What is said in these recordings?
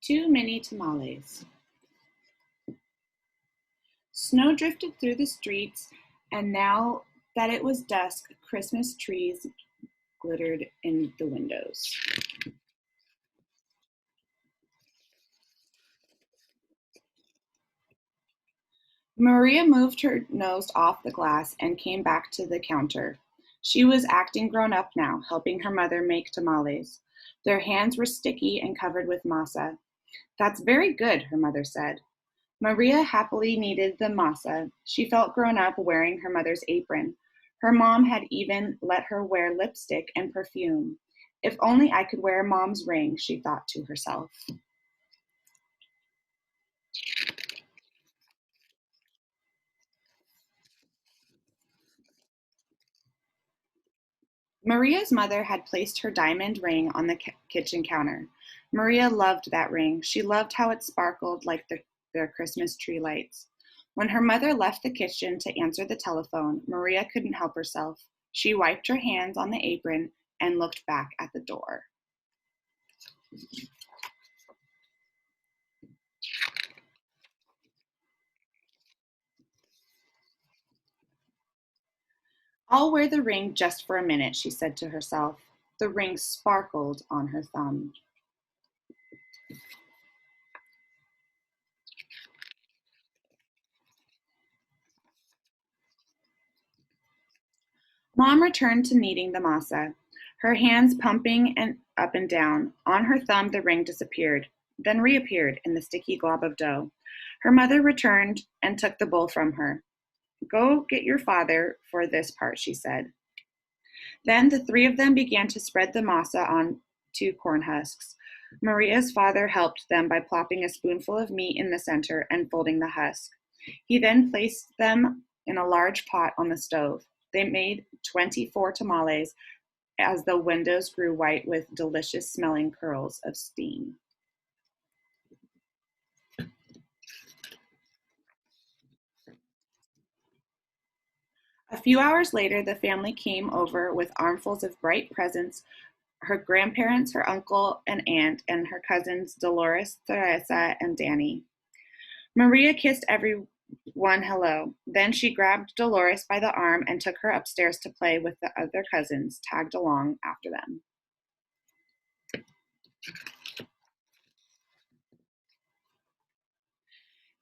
Too many tamales. Snow drifted through the streets, and now that it was dusk, Christmas trees glittered in the windows. Maria moved her nose off the glass and came back to the counter. She was acting grown up now, helping her mother make tamales. Their hands were sticky and covered with masa. That's very good, her mother said. Maria happily kneaded the masa. She felt grown up wearing her mother's apron. Her mom had even let her wear lipstick and perfume. If only I could wear Mom's ring, she thought to herself. Maria's mother had placed her diamond ring on the kitchen counter. Maria loved that ring. She loved how it sparkled like their Christmas tree lights. When her mother left the kitchen to answer the telephone, Maria couldn't help herself. She wiped her hands on the apron and looked back at the door. I'll wear the ring just for a minute, she said to herself. The ring sparkled on her thumb. Mom returned to kneading the masa, her hands pumping and up and down. On her thumb, the ring disappeared, then reappeared in the sticky glob of dough. Her mother returned and took the bowl from her. Go get your father for this part, she said. Then the three of them began to spread the masa on 2 corn husks. Maria's father helped them by plopping a spoonful of meat in the center and folding the husk. He then placed them in a large pot on the stove. They made 24 tamales as the windows grew white with delicious smelling curls of steam. A few hours later, the family came over with armfuls of bright presents. Her grandparents, her uncle and aunt, and her cousins Dolores, Teresa, and Danny. Maria kissed everyone hello. Then she grabbed Dolores by the arm and took her upstairs to play with the other cousins, tagged along after them.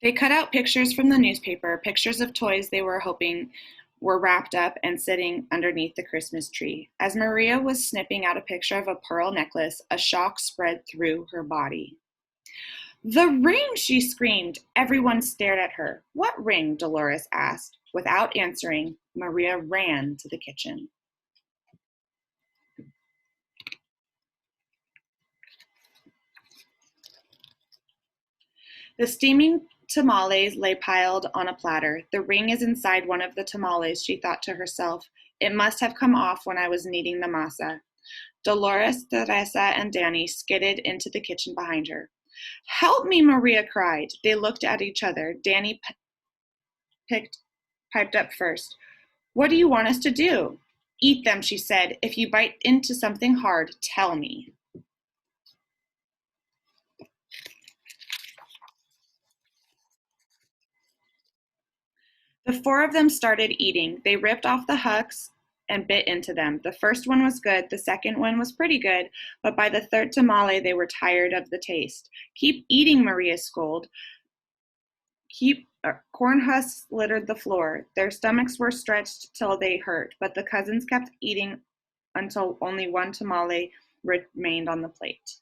They cut out pictures from the newspaper, pictures of toys they were hoping were wrapped up and sitting underneath the Christmas tree. As Maria was snipping out a picture of a pearl necklace, a shock spread through her body. The ring, she screamed. Everyone stared at her. What ring? Dolores asked. Without answering, Maria ran to the kitchen. The steaming tamales lay piled on a platter. The ring is inside one of the tamales, she thought to herself. It must have come off when I was kneading the masa. Dolores, Teresa, and Danny skidded into the kitchen behind her. Help me, Maria cried. They looked at each other. Danny piped up first. What do you want us to do? Eat them, she said. If you bite into something hard, tell me. The four of them started eating. They ripped off the husks and bit into them. The first one was good, the second one was pretty good, but by the third tamale, they were tired of the taste. Keep eating, Maria scolded. Corn husks littered the floor. Their stomachs were stretched till they hurt, but the cousins kept eating until only one tamale remained on the plate.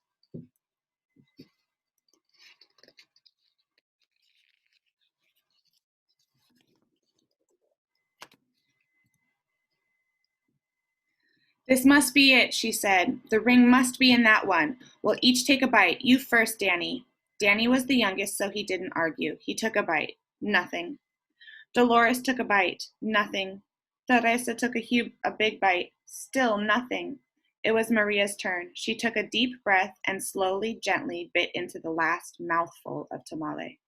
This must be it, she said. The ring must be in that one. We'll each take a bite. You first, Danny. Danny was the youngest, so he didn't argue. He took a bite. Nothing. Dolores took a bite. Nothing. Teresa took a big bite. Still nothing. It was Maria's turn. She took a deep breath and slowly, gently bit into the last mouthful of tamale.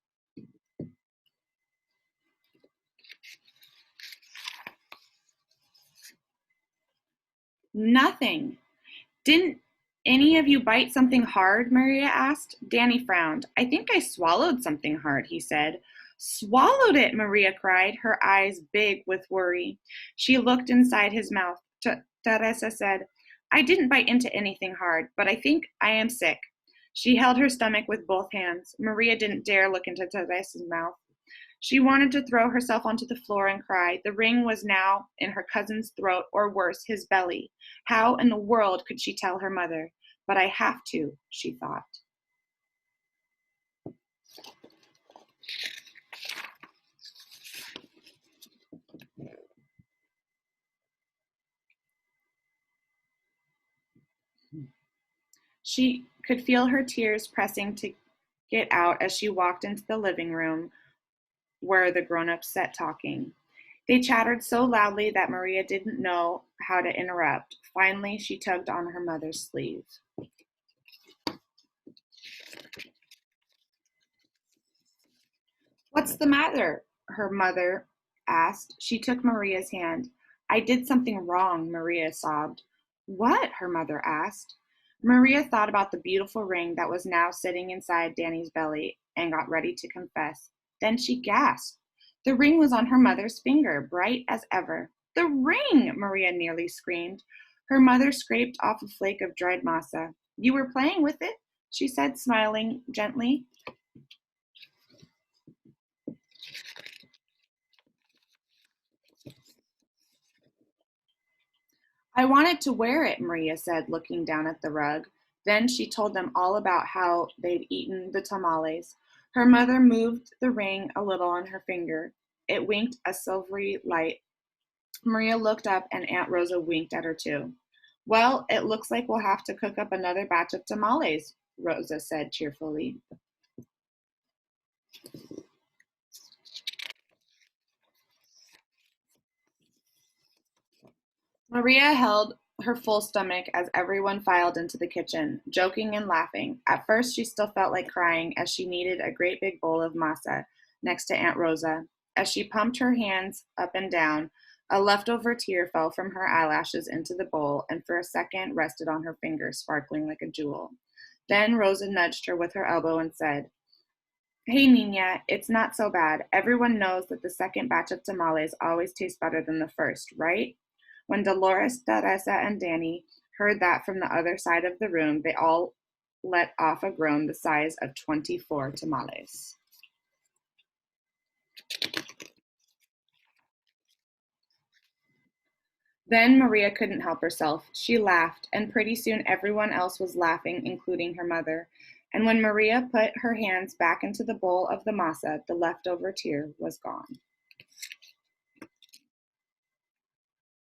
Nothing. Didn't Any of you bite something hard? Maria asked. Danny frowned. I think I swallowed something hard, he said. Swallowed it, Maria cried, her eyes big with worry. She looked inside his mouth. Teresa said, I didn't bite into anything hard, but I think I am sick. She held her stomach with both hands. Maria didn't dare look into Teresa's mouth. She wanted to throw herself onto the floor and cry. The ring was now in her cousin's throat, or worse, his belly. How in the world could she tell her mother? But I have to, she thought. She could feel her tears pressing to get out as she walked into the living room where the grown-ups sat talking. They chattered so loudly that Maria didn't know how to interrupt. Finally, she tugged on her mother's sleeve. What's the matter? Her mother asked. She took Maria's hand. I did something wrong, Maria sobbed. What? Her mother asked. Maria thought about the beautiful ring that was now sitting inside Danny's belly and got ready to confess. Then she gasped. The ring was on her mother's finger, bright as ever. The ring! Maria nearly screamed. Her mother scraped off a flake of dried masa. You were playing with it? She said, smiling gently. I wanted to wear it, Maria said, looking down at the rug. Then she told them all about how they'd eaten the tamales. Her mother moved the ring a little on her finger. It winked a silvery light. Maria looked up and Aunt Rosa winked at her too. Well, it looks like we'll have to cook up another batch of tamales, Rosa said cheerfully. Maria held her full stomach as everyone filed into the kitchen, joking and laughing. At first, she still felt like crying as she kneaded a great big bowl of masa next to Aunt Rosa. As she pumped her hands up and down, a leftover tear fell from her eyelashes into the bowl and for a second rested on her finger, sparkling like a jewel. Then Rosa nudged her with her elbow and said, Hey, Nina, it's not so bad. Everyone knows that the second batch of tamales always tastes better than the first, right? When Dolores, Teresa, and Danny heard that from the other side of the room, they all let off a groan the size of 24 tamales. Then Maria couldn't help herself. She laughed, and pretty soon everyone else was laughing, including her mother. And when Maria put her hands back into the bowl of the masa, the leftover tear was gone.